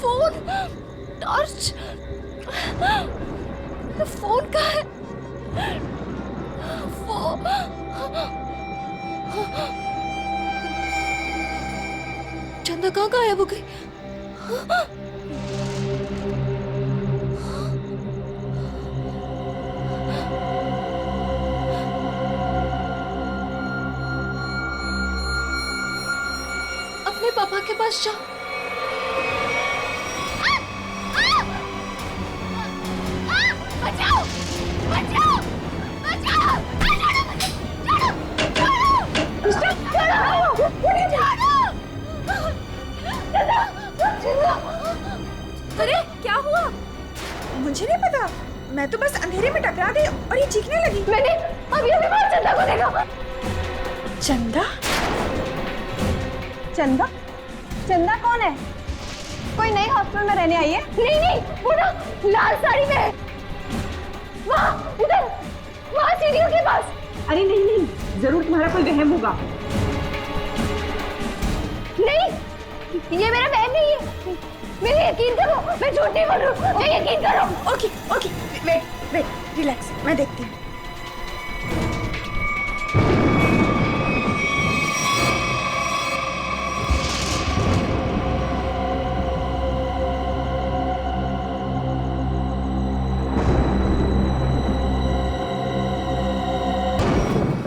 Phone, torch, phone कहाँ है? चंदा कहाँ गायब हो गई? अपने पापा के पास जाओ। बचाओ, बचाओ, बचाओ, अरे क्या हुआ? मुझे नहीं पता, मैं तो बस अंधेरे में टकरा गई और ये चीखने लगी। मैंने अभी बार चंदा को देखा। चंदा? चंदा? चंदा कौन है? कोई नई हॉस्टल में रहने आई है? नहीं नहीं, वो ना लाल साड़ी में है। वहाँ उधर, वहाँ सीढ़ियों के पास। अरे नहीं नहीं, जरूर तुम्हारा कोई वहम होगा। नहीं, ये मेरा बहन नहीं है। मेरे यकीन करो, मैं झूठ नहीं बोल रही हूँ। मैं यकीन करो। Okay okay, wait wait, relax, मैं देखती हूँ।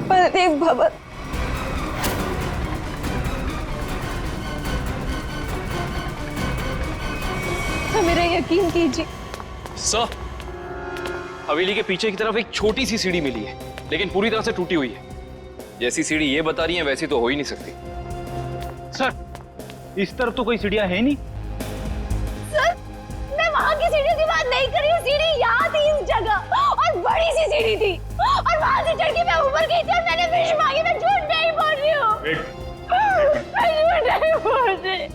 बलदेव भवन। मेरा यकीन कीजिए सर, हवेली के पीछे की तरफ एक छोटी सी सीढ़ी मिली है, लेकिन पूरी तरह से टूटी हुई है। जैसी सीढ़ी ये बता रही है वैसी तो हो ही नहीं सकती। सर, इस तरफ तो कोई सीढ़ियां है नहीं। सर, मैं वहाँ की सीढ़ी की बात नहीं कर रही हूँ। सीढ़ी यहाँ थी इस जगह, और बड़ी सी सीढ़ी थी, और वहाँ से चढ़ के मैं ऊपर गई थी और मैंने विश मांगी। मैं झूठ नहीं बोल रही हूँ। मैं झूठ नहीं बोल रही।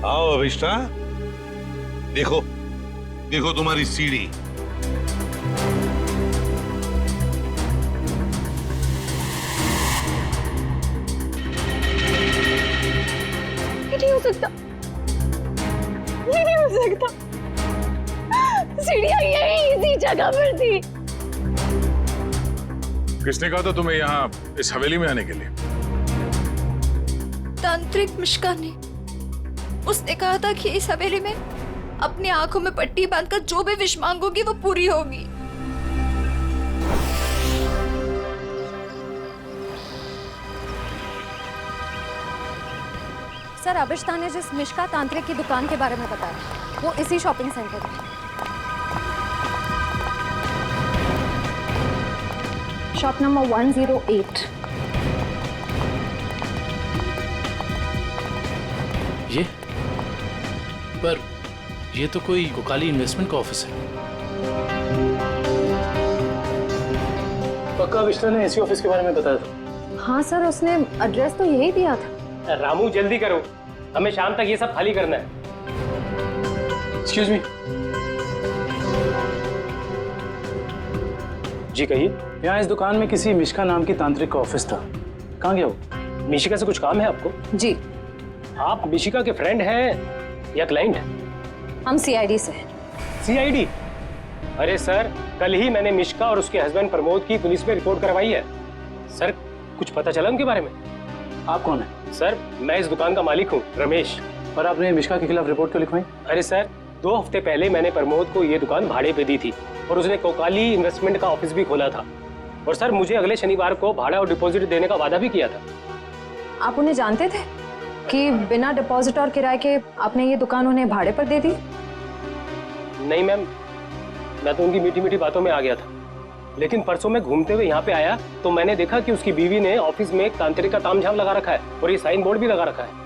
आओ अभिष्टा, देखो देखो तुम्हारी सीढ़ी। ये नहीं हो सकता, ये नहीं हो सकता। सीढ़ियाँ यही इसी जगह पर थी। किसने कहा था तुम्हें यहाँ इस हवेली में आने के लिए? तांत्रिक मिश्का ने। उसने कहा था कि इस हवेली में अपनी आंखों में पट्टी बांधकर जो भी विश मांगोगी वो पूरी होगी। सर, अभिष्टा ने जिस मिश्का तांत्रिक की दुकान के बारे में बताया, वो इसी शॉपिंग सेंटर में। Shop number 108। ये पर ये तो कोई कोकाली इन्वेस्टमेंट का ऑफिस है। पक्का अभिष्टा ने इसी ऑफिस के बारे में बताया था। हाँ सर, उसने एड्रेस तो यही दिया था। रामू जल्दी करो, हमें शाम तक ये सब खाली करना है। Excuse me. जी कहिए। यहाँ इस दुकान में किसी मिश्का नाम की तांत्रिक का ऑफिस था, कहाँ गया वो? मिशिका से कुछ काम है आपको? जी, आप मिशिका के फ्रेंड हैं या क्लाइंट हैं? हम सीआईडी से हैं। सीआईडी? अरे सर, कल ही मैंने मिशिका और उसके हस्बैंड प्रमोद की पुलिस में रिपोर्ट करवाई है। सर, कुछ पता चला उनके बारे में? आप कौन है? सर, मैं इस दुकान का मालिक हूँ, रमेश। और आपने मिश्का के खिलाफ रिपोर्ट क्यों लिखवाई? अरे सर, 2 हफ्ते पहले मैंने प्रमोद को ये दुकान भाड़े पे दी थी और उसने कोकाली इन्वेस्टमेंट का ऑफिस भी खोला था। और सर, मुझे अगले शनिवार को भाड़ा और डिपॉजिट देने का वादा भी किया था। आप उन्हें जानते थे कि बिना डिपॉजिट और किराए के आपने ये दुकान उन्हें भाड़े पर दे दी? नहीं मैम, मैं तो उनकी मीठी मीठी बातों में आ गया था, लेकिन परसों मैं घूमते हुए यहाँ पे आया तो मैंने देखा कि उसकी बीवी ने ऑफिस में एक तांत्रिक का तामझाम लगा रखा है और ये साइन बोर्ड भी लगा रखा है।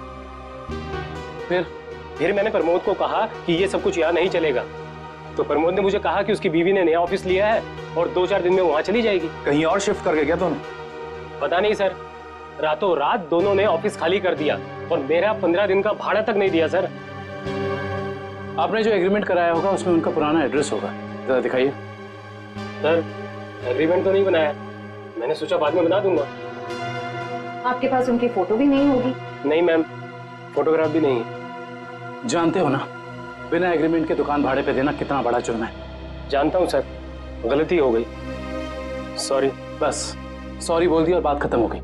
फिर मैंने प्रमोद को कहा कि ये सब कुछ यहाँ नहीं चलेगा, तो प्रमोद ने मुझे कहा कि उसकी बीवी ने नया ऑफिस लिया है और 2-4 दिन में वहाँ चली जाएगी। कहीं और शिफ्ट करके क्या तुम? पता नहीं सर, रातों रात दोनों ने ऑफिस खाली कर दिया और मेरा 15 दिन का भाड़ा तक नहीं दिया सर। आपने जो एग्रीमेंट कराया होगा उसमें उनका पुराना एड्रेस होगा, जरा दिखाइए। सर एग्रीमेंट तो नहीं बनाया, मैंने सोचा बाद में बना दूंगा। आपके पास उनकी फोटो भी नहीं होगी? नहीं मैम, फोटोग्राफ भी नहीं है। जानते हो ना, बिना एग्रीमेंट के दुकान भाड़े पे देना कितना बड़ा जुर्म है। जानता हूँ सर, गलती हो गई, सॉरी। बस सॉरी बोल दी और बात खत्म हो गई।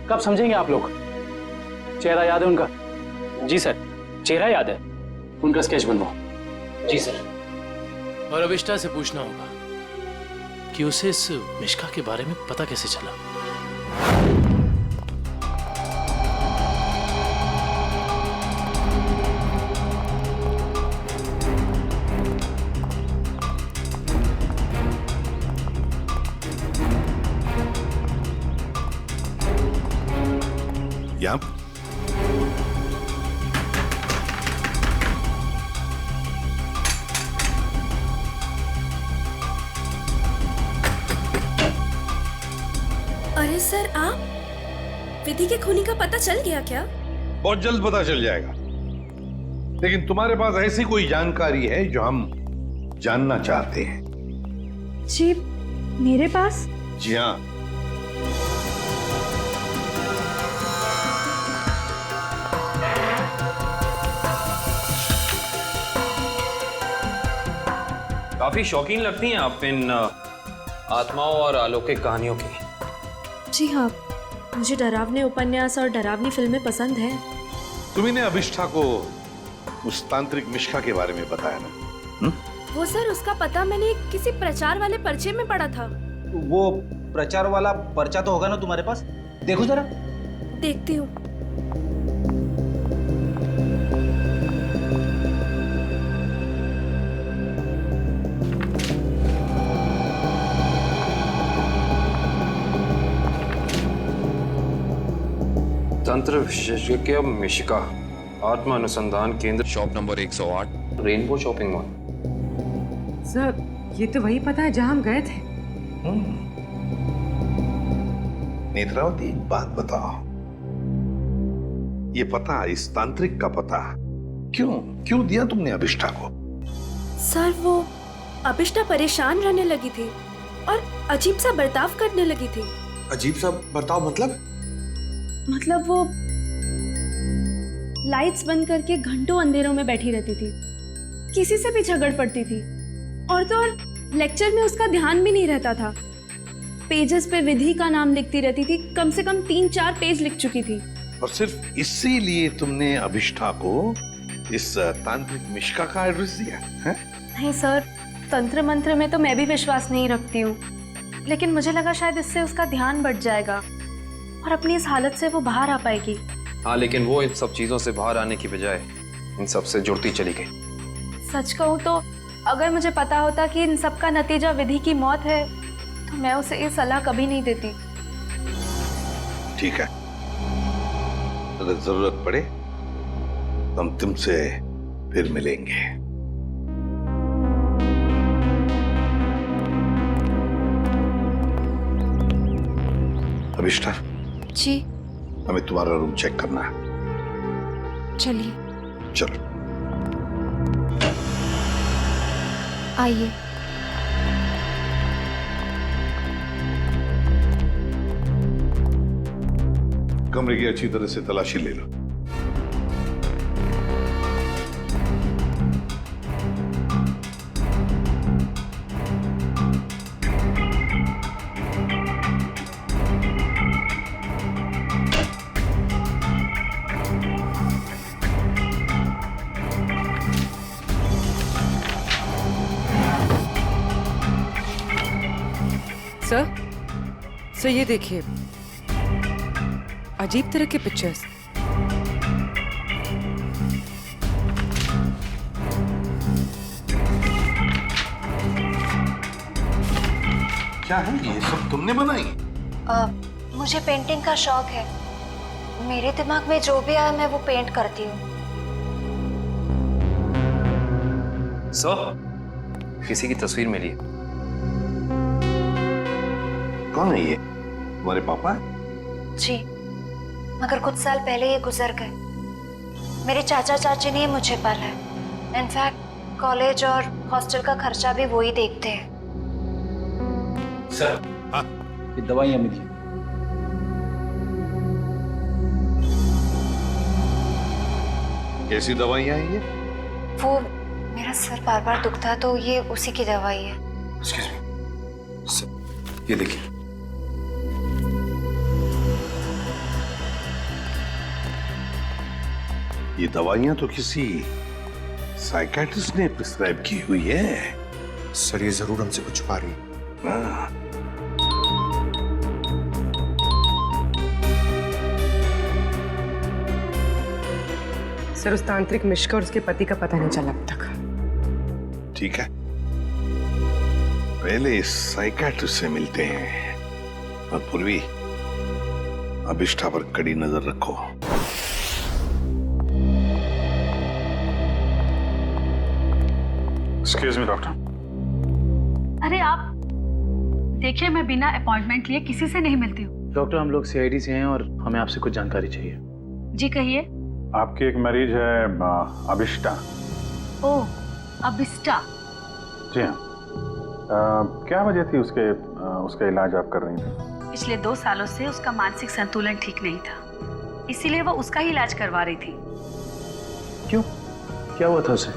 कब समझेंगे आप लोग? चेहरा याद है उनका? जी सर, चेहरा याद है। उनका स्केच बनवाओ। जी सर। और अभिष्टा से पूछना होगा कि उसे इस मिष्का के बारे में पता कैसे चला। यहाँ अरे सर, आप विधि के खूनी का पता चल गया क्या? बहुत जल्द पता चल जाएगा, लेकिन तुम्हारे पास ऐसी कोई जानकारी है जो हम जानना चाहते हैं? जी मेरे पास? जी हाँ। काफी शौकीन लगती हैं आप इन आत्माओं और अलौकिक कहानियों की। जी हाँ, मुझे डरावने उपन्यास और डरावनी फिल्में पसंद हैं। तुम्ही ने अभिष्ठा को उस तांत्रिक मिष्का के बारे में बताया ना? वो सर, उसका पता मैंने किसी प्रचार वाले पर्चे में पढ़ा था। वो प्रचार वाला पर्चा तो होगा ना तुम्हारे पास? देखो जरा। देखती हूँ। तंत्र विशेषज्ञ मिशिका, आत्मा अनुसंधान केंद्र, shop number 108, rainbow shopping mall. Sir ये तो वही पता है जहाँ हम गए थे। नेत्रावती, एक बात बताओ, ये पता, इस तांत्रिक का पता क्यों दिया तुमने अभिष्ठा को? सर वो अभिष्टा परेशान रहने लगी थी और अजीब सा बर्ताव करने लगी थी। अजीब सा बर्ताव मतलब वो लाइट्स बंद करके घंटों अंधेरों में बैठी रहती थी, किसी से भी झगड़ पड़ती थी, और तो और लेक्चर में उसका ध्यान भी नहीं रहता था। पेजेस पे विधि का नाम लिखती रहती थी, कम से कम 3-4 पेज लिख चुकी थी। और सिर्फ इसीलिए तुमने अभिष्ठा को इस तांत्रिक मिष्का का एड्रेस दिया है? नहीं सर, तंत्र मंत्र में तो मैं भी विश्वास नहीं रखती हूँ, लेकिन मुझे लगा शायद इससे उसका ध्यान बढ़ जाएगा और अपनी इस हालत से वो बाहर आ पाएगी। हाँ, लेकिन वो इन सब चीजों से बाहर आने की बजाय इन सब से जुड़ती चली गई। सच कहूँ तो अगर मुझे पता होता कि इन सब का नतीजा विधि की मौत है तो मैं उसे ये सलाह कभी नहीं देती। ठीक है, अगर जरूरत पड़े तो हम तुमसे फिर मिलेंगे। अभिष्ठा जी, हमें तुम्हारा रूम चेक करना है। चलिए। चलो आइए। कमरे की अच्छी तरह से तलाशी ले लो। सर ये देखिए, अजीब तरह के पिक्चर्स। क्या है ये सब तुमने बनाई? मुझे पेंटिंग का शौक है। मेरे दिमाग में जो भी आया मैं वो पेंट करती हूँ। किसी की तस्वीर मिली है। कौन है ये? तुम्हारे पापा? जी, मगर कुछ साल पहले ये गुजर गए। मेरे चाचा चाची ने मुझे पाला है। इनफैक्ट कॉलेज और हॉस्टल का खर्चा भी वो ही देखते हैं। सर, हाँ? ये दवाइयाँ मिली। कैसी दवाइयाँ हैं ये? वो मेरा सर बार बार दुखता है तो ये उसी की दवाई है। Excuse me. सर, ये देखिए। ये दवाइयाँ तो किसी साइकेट्रिस्ट ने प्रिस्क्राइब की हुई है। सर ये जरूर हमसे कुछ छुपा रही है। हाँ। सर उस तांत्रिक मिश्का और उसके पति का पता नहीं चला अब तक। ठीक है, पहले इस साइकेट्रिस्ट से मिलते हैं और पूर्वी अभिष्ठा पर कड़ी नजर रखो। Excuse me doctor. अरे आप देखिए, मैं बिना अपॉइंटमेंट लिए किसी से नहीं मिलती हूँ। डॉक्टर हम लोग सीआईडी से हैं और हमें आपसे कुछ जानकारी चाहिए। जी कहिए। आपकी एक मरीज है अभिष्टा। ओह, अभिष्टा। जी हाँ। क्या वजह थी उसका इलाज आप कर रही थी? पिछले 2 सालों से उसका मानसिक संतुलन ठीक नहीं था, इसीलिए वो उसका ही इलाज करवा रही थी। क्यों, क्या हुआ था उसे?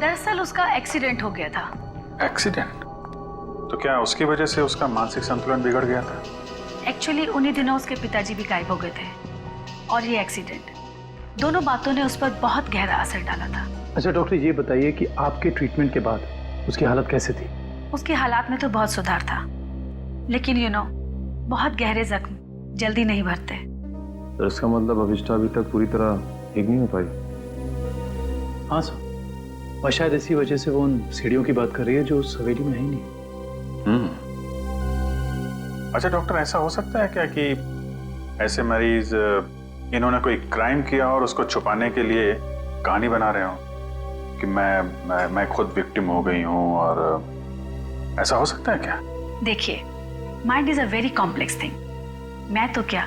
दरअसल उसका एक्सीडेंट हो गया था। एक्सीडेंट? तो क्या उसकी वजह से उसका मानसिक संतुलन बिगड़ गया था? एक्चुअली उन्हीं दिनों उसके पिताजी भी गायब हो गए थे और ये एक्सीडेंट, दोनों बातों ने उस पर बहुत गहरा असर डाला था। अच्छा डॉक्टर ये बताइए कि आपके ट्रीटमेंट के बाद उसकी हालत कैसे थी? उसकी हालात में तो बहुत सुधार था, लेकिन बहुत गहरे जख्म जल्दी नहीं भरते। तो इसका मतलब अभिष्ठा अभी तक पूरी तरह ठीक नहीं हो पाई? हाँ सर, और शायद इसी वजह से वो उन सीढ़ियों की बात कर रही है जो उस हवेली में है ही नहीं। अच्छा डॉक्टर, ऐसा हो सकता है क्या कि ऐसे मरीज इन्होंने कोई क्राइम किया और उसको छुपाने के लिए कहानी बना रहे हो कि मैं खुद विक्टिम हो गई हूँ, और ऐसा हो सकता है क्या? देखिए, mind is a very complex thing. मैं तो क्या,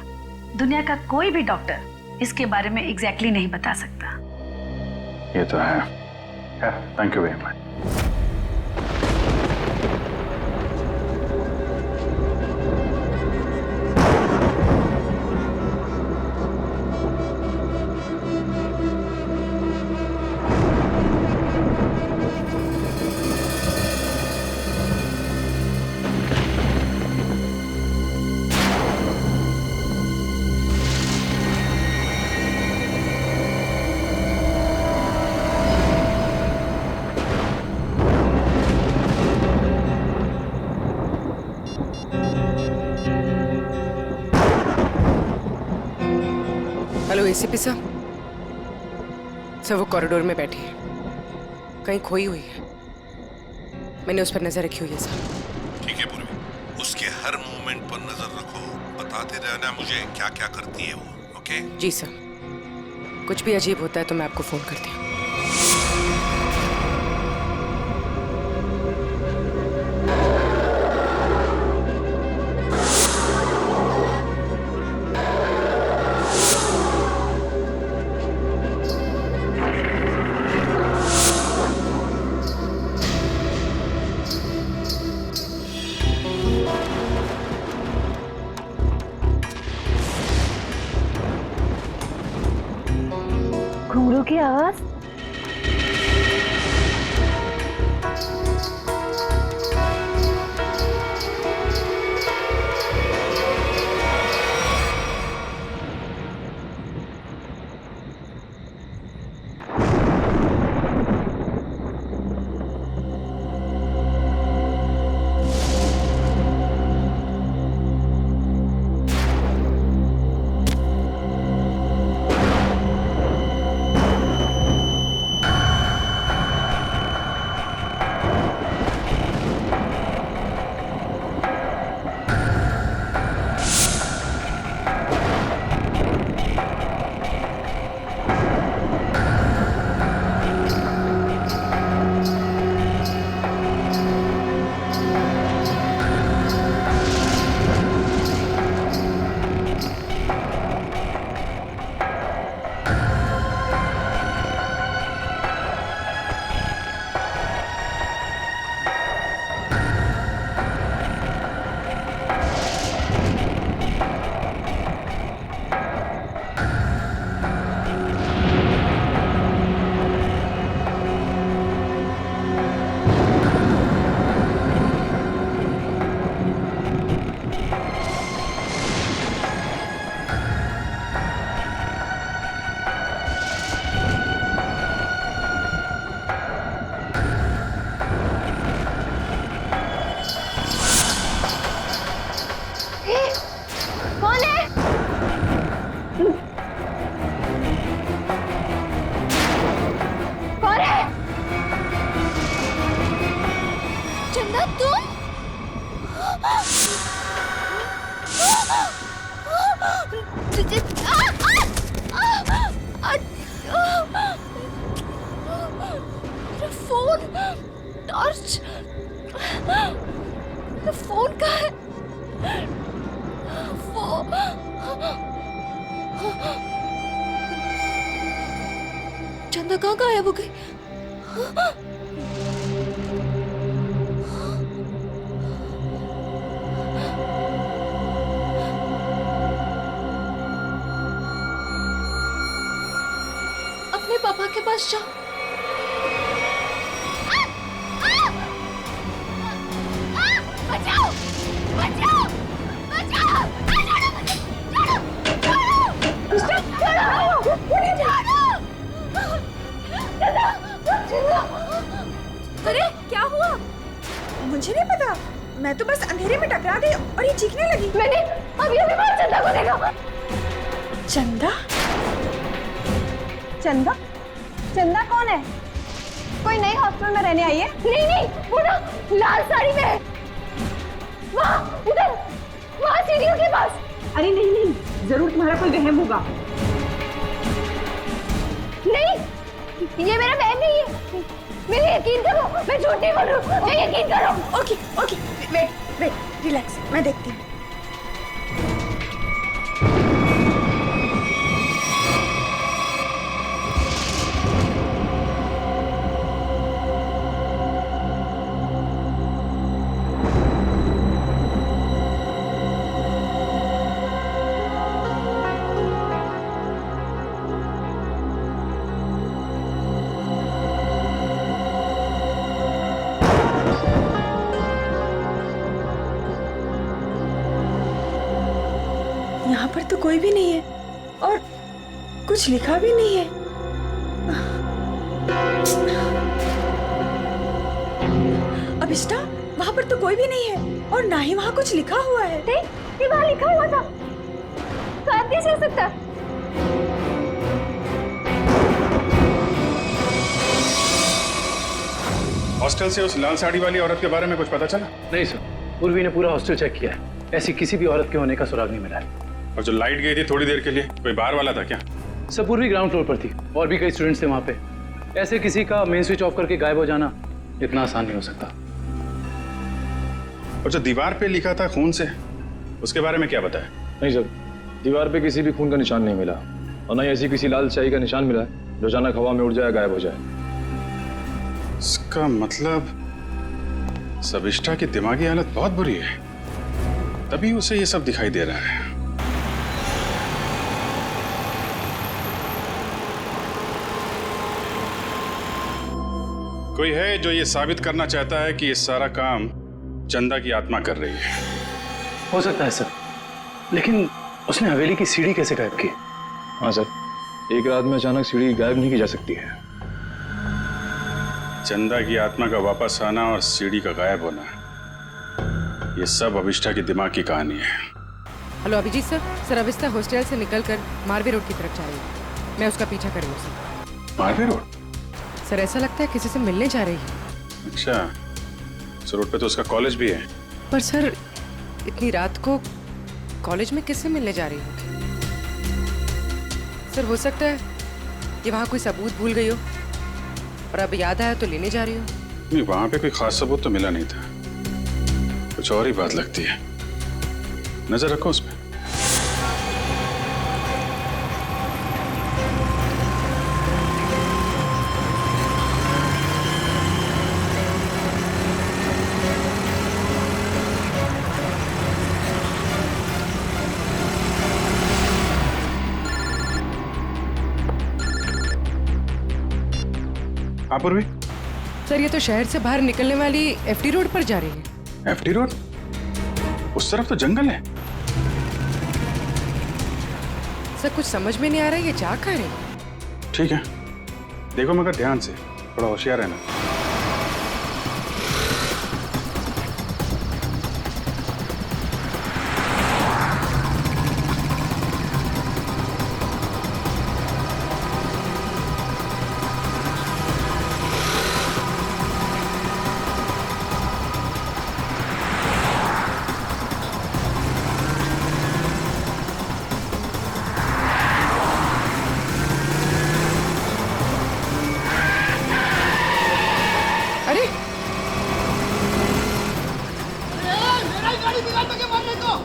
दुनिया का कोई भी डॉक्टर इसके बारे में एग्जैक्टली नहीं बता सकता। ये तो है। Thank you very much. Hello ACP साहब। सर वो कॉरिडोर में बैठी है, कहीं खोई हुई है। मैंने उस पर नजर रखी हुई है सर। ठीक है पूर्वी, उसके हर मूवमेंट पर नजर रखो, बताते रहना मुझे क्या क्या करती है वो। ओके? जी सर, कुछ भी अजीब होता है तो मैं आपको फोन करती हूँ। घुंघरू की आवाज चंदा तुम? फोन, टॉर्च, फोन कहाँ है? चंदा कहाँ गायब हो गई? अपने पापा के पास जाओ। बचाओ! बचाओ! बचाओ! अरे क्या हुआ? मुझे नहीं पता, मैं तो बस अंधेरे में टकरा गई और ये चीखने लगी। मैंने अभी बाहर चंदा को देखा। चंदा? चंदा? चंदा कौन है? कोई नई हॉस्टल में रहने आई है? नहीं नहीं, वो ना लाल साड़ी में है। वहाँ उधर, वहाँ सीढ़ियों के पास। अरे नहीं नहीं, जरूर तुम्हारा कोई वहम होगा। नहीं, ये मेरा बहन नहीं है। मेरे यकीन करो, मैं झूठ नहीं बोल रही हूँ। यकीन करो। Okay okay, wait wait, relax, मैं देखती हूँ। यहाँ पर तो कोई भी नहीं है और कुछ लिखा भी नहीं है। अभिष्टा, वहाँ पर तो कोई भी नहीं है और ना ही वहाँ कुछ लिखा हुआ है। ये वहाँ लिखा हुआ था। साथ कैसे हो सकता? हॉस्टल से उस लाल साड़ी वाली औरत के बारे में कुछ पता चला? नहीं सर, उर्वी ने पूरा हॉस्टल चेक किया है, ऐसी किसी भी औरत के होने का सुराग नहीं मिला है। और जो लाइट गई थी थोड़ी देर के लिए, कोई बाहर वाला था क्या? सब पूर्वी ग्राउंड फ्लोर पर थी और भी कई स्टूडेंट्स थे वहाँ पे। ऐसे किसी का मेन स्विच ऑफ करके गायब हो जाना इतना आसान नहीं हो सकता। और जो दीवार पे लिखा था खून से, उसके बारे में क्या बताया? नहीं सर, दीवार पे किसी भी खून का निशान नहीं मिला और न ही ऐसी किसी लाल स्याही का निशान मिला है जो अचानक हवा में उड़ जाए, गायब हो जाए। इसका मतलब सबिष्टा की दिमागी हालत बहुत बुरी है, तभी उसे ये सब दिखाई दे रहा है। कोई है जो ये साबित करना चाहता है कि ये सारा काम चंदा की आत्मा कर रही है। हो सकता है सर, लेकिन उसने हवेली की सीढ़ी कैसे गायब की? हाँ सर, एक रात में अचानक सीढ़ी गायब नहीं की जा सकती है। चंदा की आत्मा का वापस आना और सीढ़ी का गायब होना, ये सब अभिष्टा की दिमाग की कहानी है। Hello Abhijeet sir. Sir Abhishta hostel से निकलकर मारवे रोड की तरफ जा रही है। मैं उसका पीछा कर रही हूँ सर। मारवे रोड? सर ऐसा लगता है किसी से मिलने जा रही है। अच्छा, इस रोड पे तो उसका कॉलेज भी है। पर सर इतनी रात को कॉलेज में किससे मिलने जा रही होगी? सर हो सकता है कि वहाँ कोई सबूत भूल गई हो और अब याद आया तो लेने जा रही हो। नहीं, वहां पे कोई खास सबूत तो मिला नहीं था, कुछ और ही बात लगती है। नजर रखो उस पर। पूर्वी? सर ये तो शहर से बाहर निकलने वाली एफडी रोड पर जा रही है। FD road? उस तरफ तो जंगल है। सर कुछ समझ में नहीं आ रहा है ये जा कहाँ रही है। ठीक है, देखो मगर ध्यान से, थोड़ा होशियार रहना। कहानी बिगाड़ दोगे मरने को।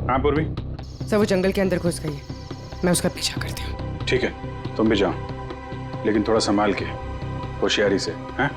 हाँ पूर्वी। सर वो जंगल के अंदर घुस गई है, मैं उसका पीछा करती हूँ। ठीक है, तुम भी जाओ, लेकिन थोड़ा संभाल के, होशियारी से, हैं?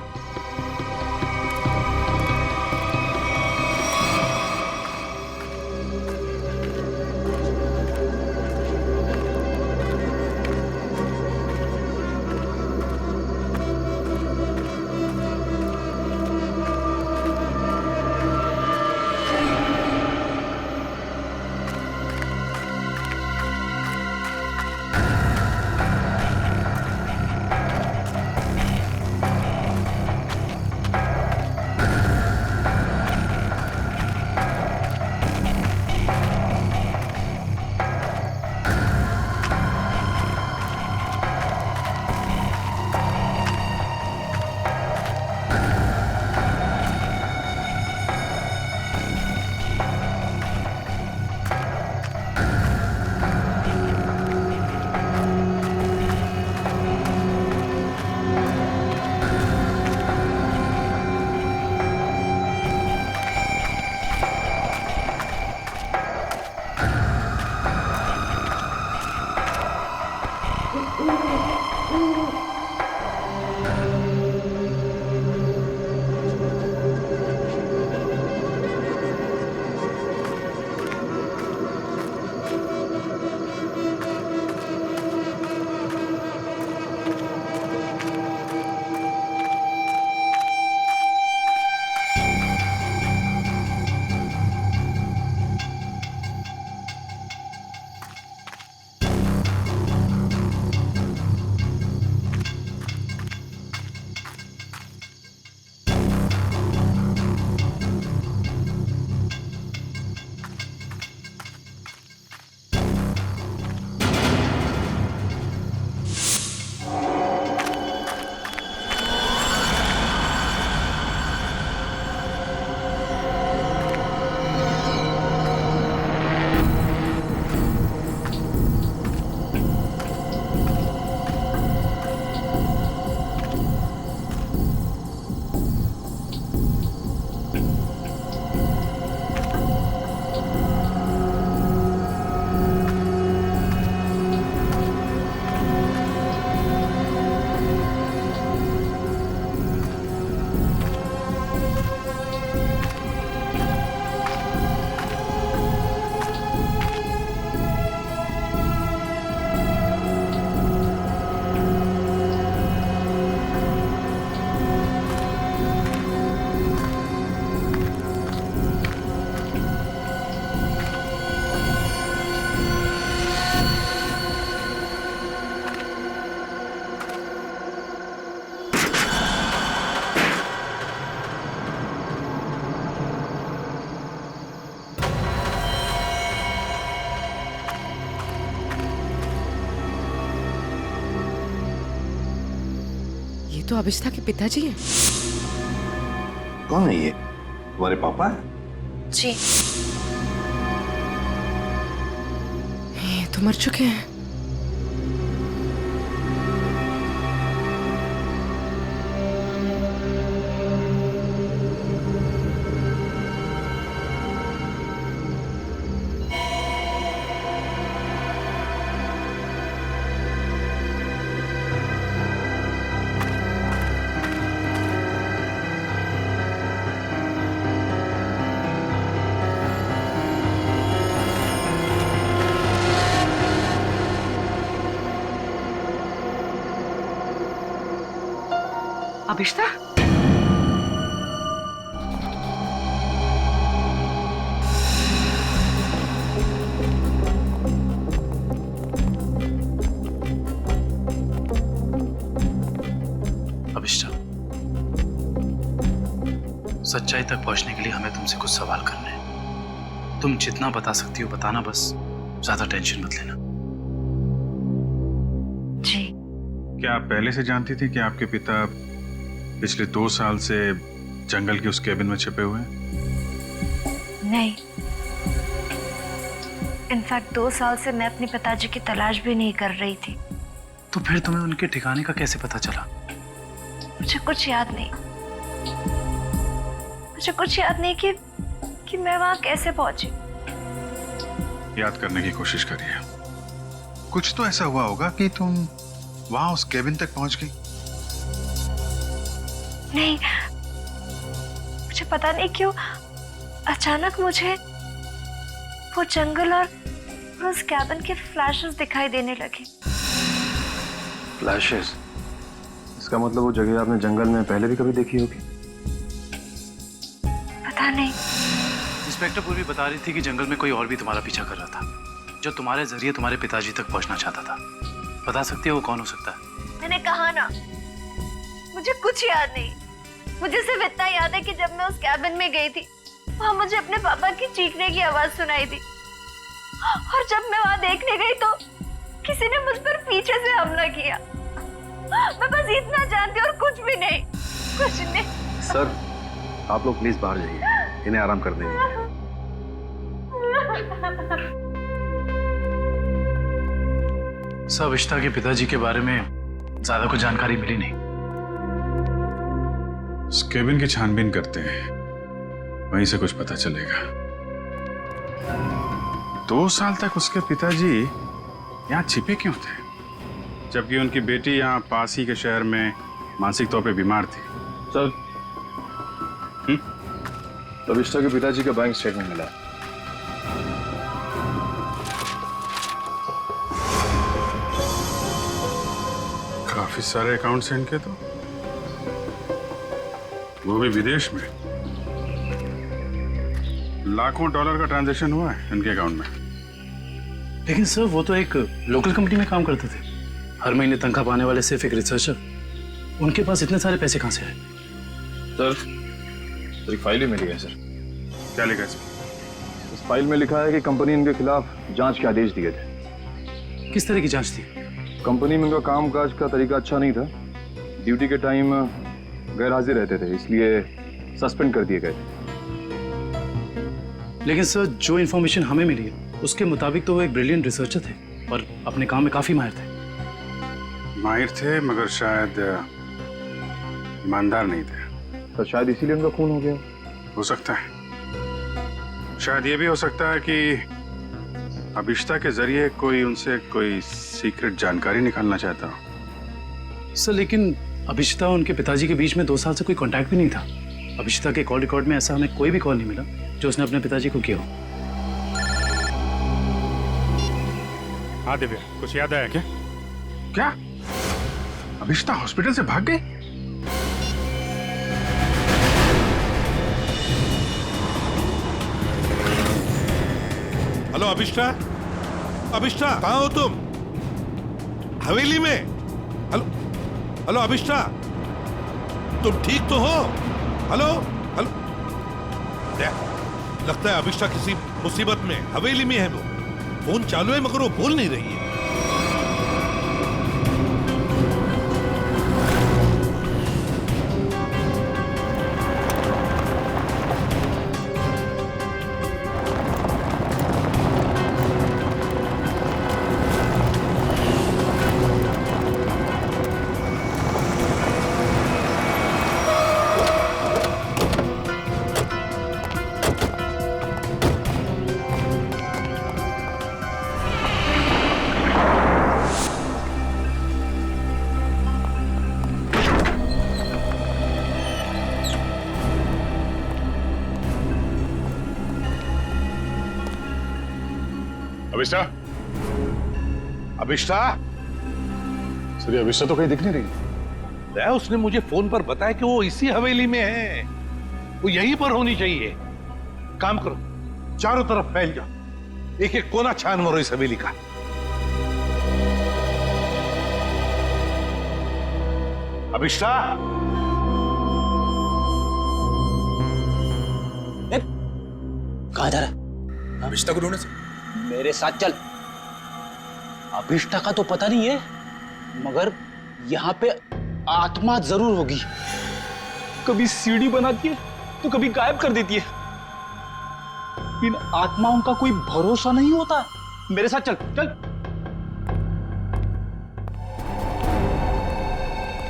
तो अभिष्ठा के पिताजी हैं। कौन है ये? तुम्हारे पापा हैं? जी। ये तो मर चुके हैं। अभिष्ठा, सच्चाई तक पहुंचने के लिए हमें तुमसे कुछ सवाल करने हैं। तुम जितना बता सकती हो बताना, बस ज्यादा टेंशन मत लेना। जी। क्या आप पहले से जानती थी कि आपके पिता पिछले 2 साल से जंगल के उस केबिन में छिपे हुए हैं? नहीं, इनफैक्ट 2 साल से मैं अपने पिताजी की तलाश भी नहीं कर रही थी। तो फिर तुम्हें उनके ठिकाने का कैसे पता चला? मुझे कुछ याद नहीं। मुझे कुछ याद नहीं कि मैं वहां कैसे पहुंची। याद करने की कोशिश करिए। कुछ तो ऐसा हुआ होगा कि तुम वहां उस केबिन तक पहुंच गई। नहीं, मुझे पता नहीं क्यों अचानक मुझे वो जंगल और उस कैबिन के फ्लैशेस दिखाई देने लगे। फ्लैशेस? इसका मतलब वो जगह आपने जंगल में पहले भी कभी देखी होगी। पता नहीं। इंस्पेक्टर पूर्वी बता रही थी कि जंगल में कोई और भी तुम्हारा पीछा कर रहा था, जो तुम्हारे जरिए तुम्हारे पिताजी तक पहुंचना चाहता था। बता सकती हो वो कौन हो सकता है? मैंने कहा ना, मुझे कुछ याद नहीं। मुझे सिर्फ इतना याद है कि जब मैं उस कैबिन में गई थी, वहां मुझे अपने पापा की चीखने की आवाज सुनाई दी, और जब मैं वहां देखने गई तो किसी ने मुझ पर पीछे से हमला किया। मैं बस इतना जानती हूँ और कुछ भी नहीं, कुछ नहीं। सर, आप लोग प्लीज बाहर जाइए, इन्हें आराम कर देंगे। सर, अविष्टा के पिताजी के बारे में ज्यादा कुछ जानकारी मिली नहीं। उस केबिन की छानबीन करते हैं, वहीं से कुछ पता चलेगा। 2 साल तक उसके पिताजी यहाँ छिपे क्यों थे, जबकि उनकी बेटी यहाँ पास ही के शहर में मानसिक तौर पे बीमार थी? सर, अविष्टा के पिताजी का बैंक स्टेटमेंट मिला। काफी सारे अकाउंट्स हैं इनके, तो वो भी विदेश में। लाखों डॉलर का ट्रांजैक्शन हुआ है इनके अकाउंट में। लेकिन सर, वो तो एक लोकल कंपनी में काम करते थे, हर महीने तनख्वाह पाने वाले सिर्फ एक रिसर्चर। उनके पास इतने सारे पैसे कहां से आए? सर, एक फाइल ही मिली है सर। क्या लिखा है इसमें? इस फाइल में लिखा है कि कंपनी इनके खिलाफ जांच के आदेश दिए थे। किस तरह की जांच थी? कंपनी में उनका कामकाज का तरीका अच्छा नहीं था, ड्यूटी के टाइम गैर हाजिर रहते थे, इसलिए सस्पेंड कर दिए गए थे। लेकिन सर, जो इन्फॉर्मेशन हमें मिली है उसके मुताबिक तो वो एक ब्रिलियंट रिसर्चर थे और अपने काम में काफी माहिर थे। माहिर थे, मगर शायद ईमानदार नहीं थे। तो शायद इसीलिए उनका खून हो गया। हो सकता है। शायद ये भी हो सकता है कि अभिष्टा के जरिए कोई उनसे कोई सीक्रेट जानकारी निकालना चाहता हो। सर, लेकिन अभिष्टा और उनके पिताजी के बीच में 2 साल से कोई कांटेक्ट भी नहीं था। अभिष्टा के कॉल रिकॉर्ड में ऐसा हमें कोई भी कॉल नहीं मिला जो उसने अपने पिताजी को किया हो। हाँ दिव्या, कुछ याद आया क्या? क्या अभिष्टा हॉस्पिटल से भाग गई? हेलो अभिष्टा, अभिष्टा कहाँ हो तुम? हवेली में? हेलो हेलो अभिष्टा, तुम ठीक तो हो? हेलो हेलो, लगता है अभिष्टा किसी मुसीबत में हवेली में है। वो फोन चालू है मगर वो बोल नहीं रही है। अभिष्टा, अभिष्टा, सर, ये अभिष्टा तो कहीं दिख नहीं रही। उसने मुझे फोन पर बताया कि वो इसी हवेली में है, वो यहीं पर होनी चाहिए। काम करो, चारों तरफ फैल जाओ, एक एक कोना छान मारो इस हवेली का। अभिष्टा, कहाँ जा रहा है? अभिष्टा को ढूंढने से। मेरे साथ चल। अभिष्टा का तो पता नहीं है, मगर यहाँ पे आत्मा जरूर होगी। कभी सीढ़ी बनाती है तो कभी गायब कर देती है। इन आत्माओं का कोई भरोसा नहीं होता। मेरे साथ चल चल।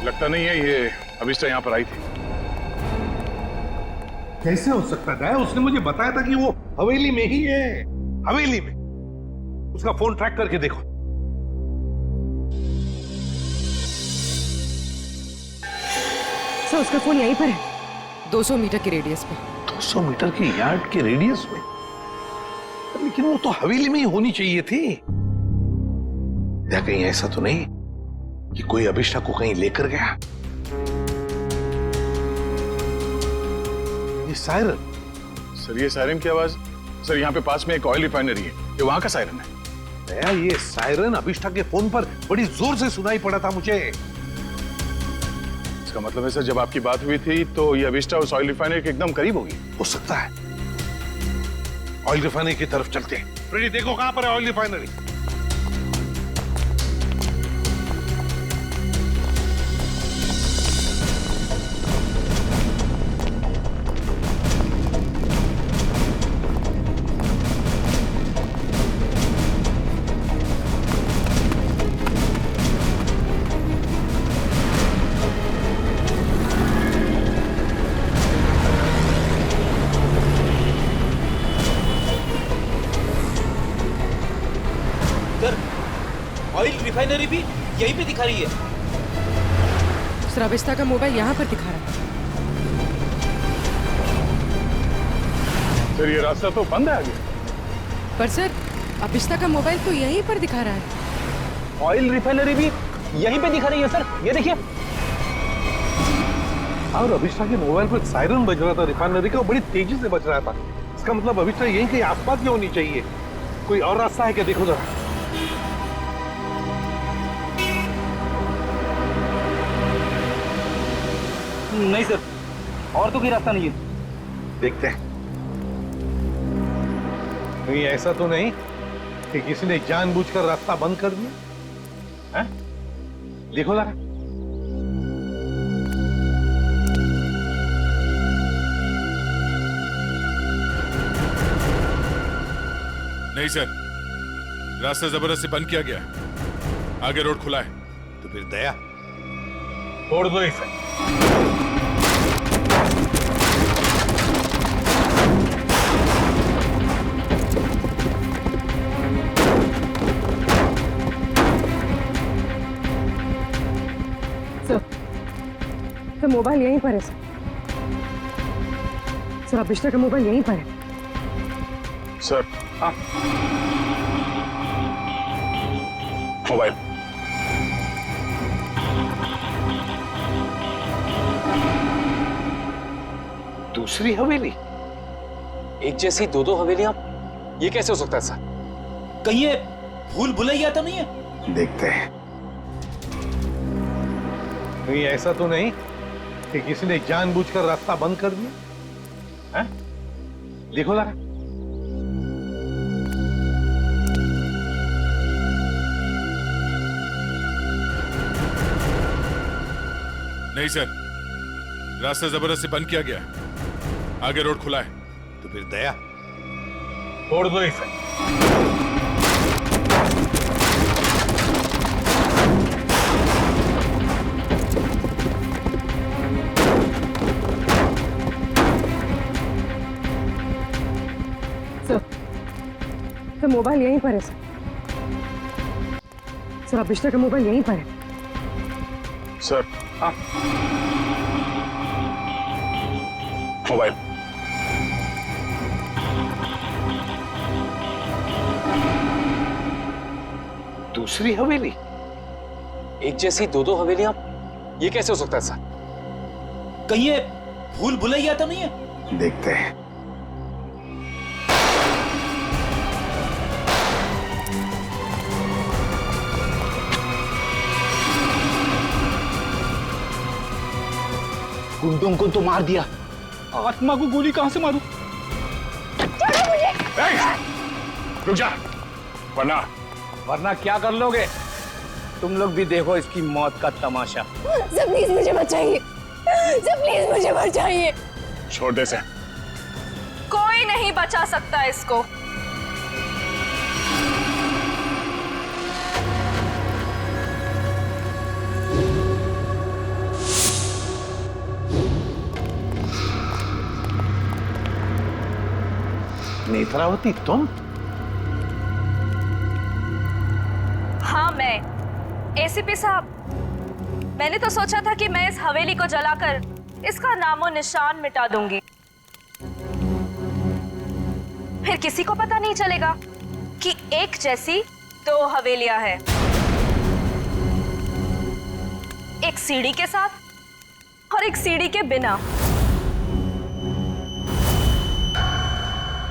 लगता नहीं है ये अभिष्टा यहाँ पर आई थी। कैसे हो सकता है? उसने मुझे बताया था कि वो हवेली में ही है। हवेली में। उसका फोन ट्रैक करके देखो। सर उसका फोन यहीं पर है, 200 मीटर की रेडियस पे। 200 मीटर की यार्ड के रेडियस में? लेकिन वो तो हवेली में ही होनी चाहिए थी। या कहीं ऐसा तो नहीं कि कोई अभिष्टा को कहीं लेकर गया? ये सायरन। सर ये सायरन की आवाज, सर यहाँ पे पास में एक ऑयल रिफाइनरी है, ये वहां का सायरन है। दया, ये सायरन अभिष्टा के फोन पर बड़ी जोर से सुनाई पड़ा था मुझे। इसका मतलब है सर जब आपकी बात हुई थी तो ये अभिष्टा उस ऑयल रिफाइनरी के एकदम करीब होगी। हो सकता है। ऑयल रिफाइनरी की तरफ चलते हैं। फ्रेडी देखो कहां पर है ऑयल रिफाइनरी। ऑयल रिफाइनरी भी यहीं पे दिखा रही है। सर अभिष्टा का मोबाइल यहाँ पर दिखा रहा है। सर ये रास्ता तो बंद है आगे। पर सर अभिष्टा का मोबाइल तो यहीं पर दिखा रहा है। ऑयल रिफाइनरी भी यहीं पे दिखा रही है सर, ये देखिए। और अभिष्टा के मोबाइल पर सायरन बज रहा था रिफाइनरी का, बड़ी तेजी से बज रहा था। इसका मतलब अभिष्टा यहीं कहीं आसपास की होनी चाहिए। कोई और रास्ता है क्या? देखो जरा। नहीं सर, और तो कोई रास्ता नहीं है। देखते हैं। कहीं ऐसा तो नहीं कि किसी ने जानबूझकर रास्ता बंद कर दिया? देखो जरा। नहीं सर, रास्ता जबरदस्ती बंद किया गया, आगे रोड खुला है। तो फिर दया छोड़ दो इसे। सर मोबाइल यहीं पर है सर। सर अभिष्टा का मोबाइल यहीं पर है। Sir mobile. दूसरी हवेली? एक जैसी दो दो हवेलियां, ये कैसे हो सकता है सर? कहीं ये भूल भुलैया तो नहीं है? देखते हैं। कहीं ऐसा तो नहीं कि किसी ने जानबूझकर रास्ता बंद कर दिया? देखो जरा। नहीं सर, रास्ता जबरदस्ती बंद किया गया, आगे रोड खुला है। तो फिर दया छोड़ दो इसे। सर मोबाइल यहीं पर है सर। सर अभिष्टा का मोबाइल यहीं पर है। Sir mobile. दूसरी हवेली? एक जैसी दो दो हवेलियां, ये कैसे हो सकता है सर? कहीं ये भूल भुलैया तो नहीं है? देखते हैं। गुंडों को तो मार दिया, आत्मा को गोली कहां से मारूं? छोड़ो मुझे। रुक जा, वरना क्या कर लोगे? तुम लोग भी देखो इसकी मौत का तमाशा। सर प्लीज मुझे बचाइए, सर प्लीज मुझे बचाइए। छोड़ दे से। कोई नहीं बचा सकता इसको। नेत्रावती तुम? हाँ मैं। एसीपी साहब, मैंने तो सोचा था कि मैं इस हवेली को जलाकर इसका नामो निशान मिटा दूंगी, फिर किसी को पता नहीं चलेगा कि एक जैसी दो हवेलियां हैं, एक सीढ़ी के साथ और एक सीढ़ी के बिना।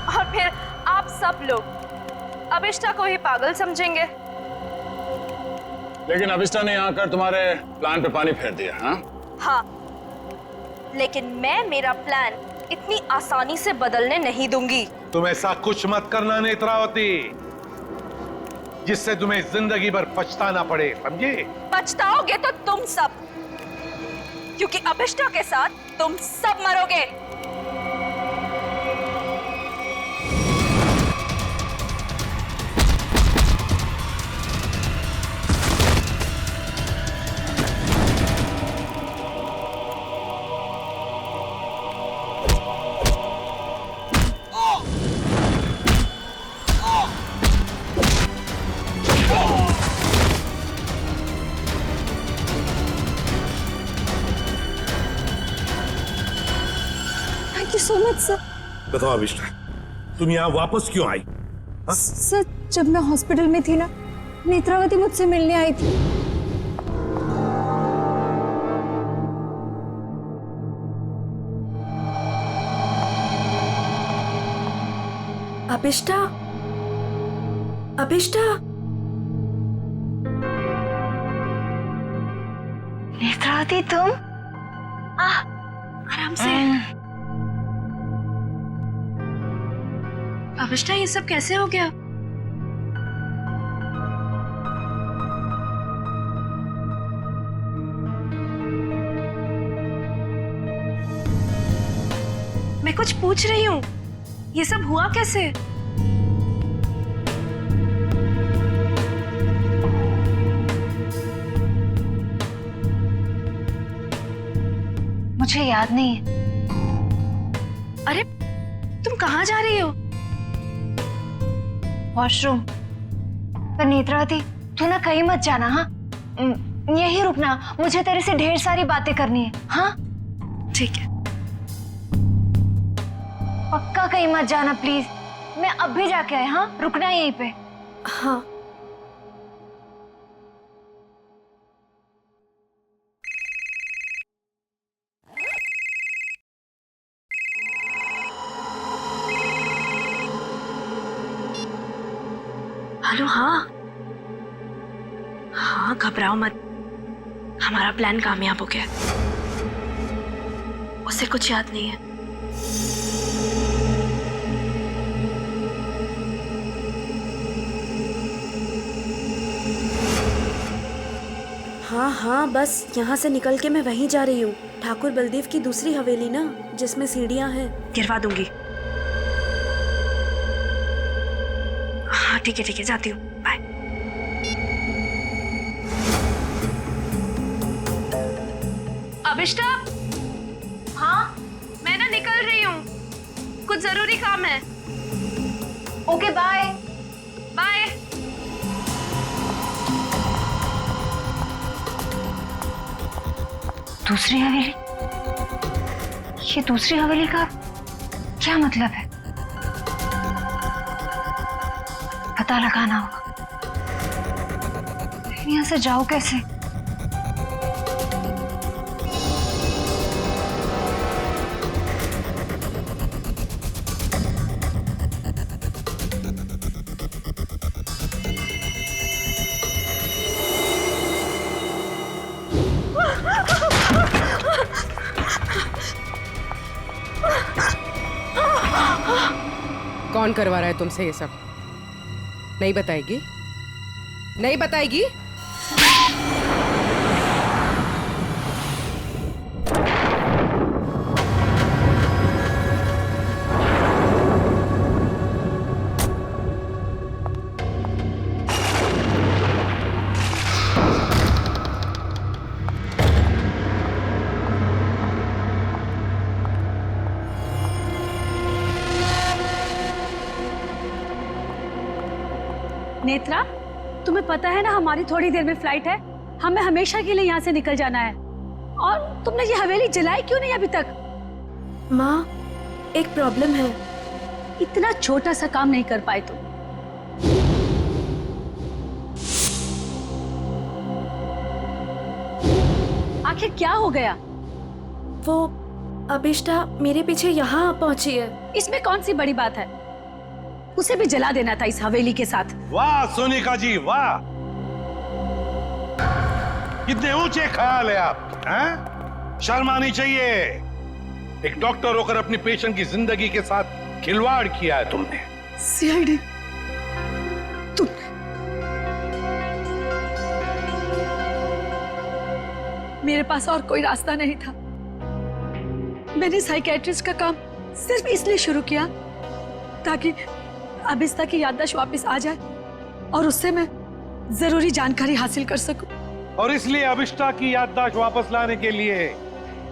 और फिर आप सब लोग अभिष्टा को ही पागल समझेंगे। लेकिन अभिष्टा ने यहाँ आकर तुम्हारे प्लान पे पानी फेर दिया। हाँ, लेकिन मैं मेरा प्लान इतनी आसानी से बदलने नहीं दूंगी। तुम ऐसा कुछ मत करना नेत्रावती, जिससे तुम्हें जिंदगी भर पछताना पड़े, समझे? पछताओगे तो तुम सब, क्योंकि अभिष्टा के साथ तुम सब मरोगे। So much sir. बताओ अभिष्टा, तुम यहाँ वापस क्यों आई? सर, जब मैं हॉस्पिटल में थी ना, नेत्रावती मुझसे मिलने आई थी। अभिष्टा, अभिष्टा, नेत्रावती तुम? आराम से। अभिष्टा, ये सब कैसे हो गया? मैं कुछ पूछ रही हूँ, ये सब हुआ कैसे? मुझे याद नहीं है। अरे, तुम कहाँ जा रही हो? वॉशरूम। पर नेत्रावती, तू ना कहीं मत जाना। हाँ, यही रुकना, मुझे तेरे से ढेर सारी बातें करनी है। हाँ ठीक है। पक्का कहीं मत जाना प्लीज। मैं अब भी जाके आए। हाँ, रुकना यहीं पे। हाँ। हेलो। हाँ हाँ, घबराओ मत, हमारा प्लान कामयाब हो गया। उसे कुछ याद नहीं है। हाँ हाँ, बस यहाँ से निकल के मैं वहीं जा रही हूँ। ठाकुर बलदेव की दूसरी हवेली ना, जिसमें सीढ़ियाँ हैं। गिरवा दूंगी। हाँ ठीक है, जाती हूँ। बाय। अभिष्टा। हाँ, मैं ना निकल रही हूँ, कुछ जरूरी काम है। Okay, bye. बाय। दूसरी हवेली? ये दूसरी हवेली का क्या मतलब है? पता लगाना होगा। यहाँ से जाओ कैसे? कौन करवा रहा है तुमसे ये सब? नहीं बताएगी? नहीं बताएगी? नेत्रा, तुम्हें पता है ना हमारी थोड़ी देर में फ्लाइट है, हमें हमेशा के लिए यहाँ से निकल जाना है। और तुमने ये हवेली जलाई क्यों नहीं अभी तक? माँ, एक प्रॉब्लम है। इतना छोटा सा काम नहीं कर पाए तुम। आखिर क्या हो गया? वो अभिष्टा मेरे पीछे यहाँ पहुंची है। इसमें कौन सी बड़ी बात है? उसे भी जला देना था इस हवेली के साथ। वाह सोनिका जी, वाह! कितने ऊंचे ख्याल है आप, हैं? शर्म आनी चाहिए। एक डॉक्टर होकर अपनी पेशेंट की जिंदगी के साथ खिलवाड़ किया है तुमने। सीआईडी, तुम मेरे पास और कोई रास्ता नहीं था। मैंने साइकियाट्रिस्ट का काम सिर्फ इसलिए शुरू किया ताकि अभिष्टा की याददाश्त वापस आ जाए और उससे मैं जरूरी जानकारी हासिल कर सकूं। और इसलिए अभिष्टा की याददाश्त वापस लाने के लिए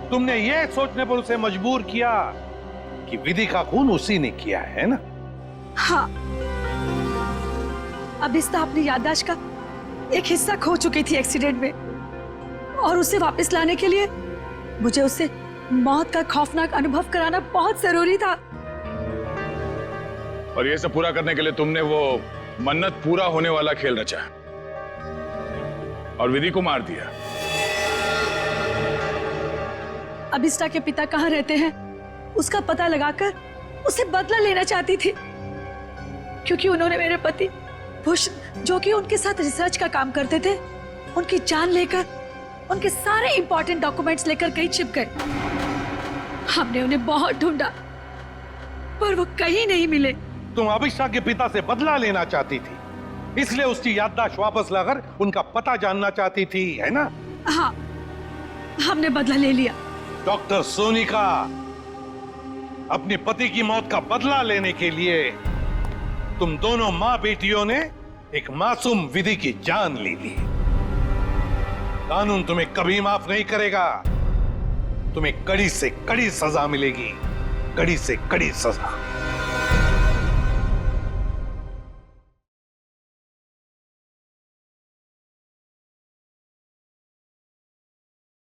तुमने ये सोचने पर उसे मजबूर किया कि विधि का खून उसी ने किया है ना? हाँ, अभिष्टा अपनी याददाश्त का एक हिस्सा खो चुकी थी एक्सीडेंट में, और उसे वापस लाने के लिए मुझे उससे मौत का खौफनाक अनुभव कराना बहुत जरूरी था। और ये सब पूरा करने के लिए तुमने वो मन्नत पूरा होने वाला खेल रचा और विधि को मार दिया। अभिष्टा के पिता कहाँ रहते हैं उसका पता लगाकर उसे बदला लेना चाहती थी, क्योंकि उन्होंने मेरे पति बुश, जो कि उनके साथ रिसर्च का काम करते थे, उनकी जान लेकर उनके सारे इंपॉर्टेंट डॉक्यूमेंट्स लेकर कहीं छिप गए। हमने उन्हें बहुत ढूंढा पर वो कहीं नहीं मिले। तुम अभिष्टा के पिता से बदला लेना चाहती थी, इसलिए उसकी याददाश्त वापस लाकर उनका पता जानना चाहती थी, है ना? हाँ, हमने बदला ले लिया। डॉक्टर सोनिका, अपने पति की मौत का बदला लेने के लिए तुम दोनों मां बेटियों ने एक मासूम विधि की जान ली थी। कानून तुम्हें कभी माफ नहीं करेगा। तुम्हें कड़ी से कड़ी सजा मिलेगी, कड़ी से कड़ी सजा।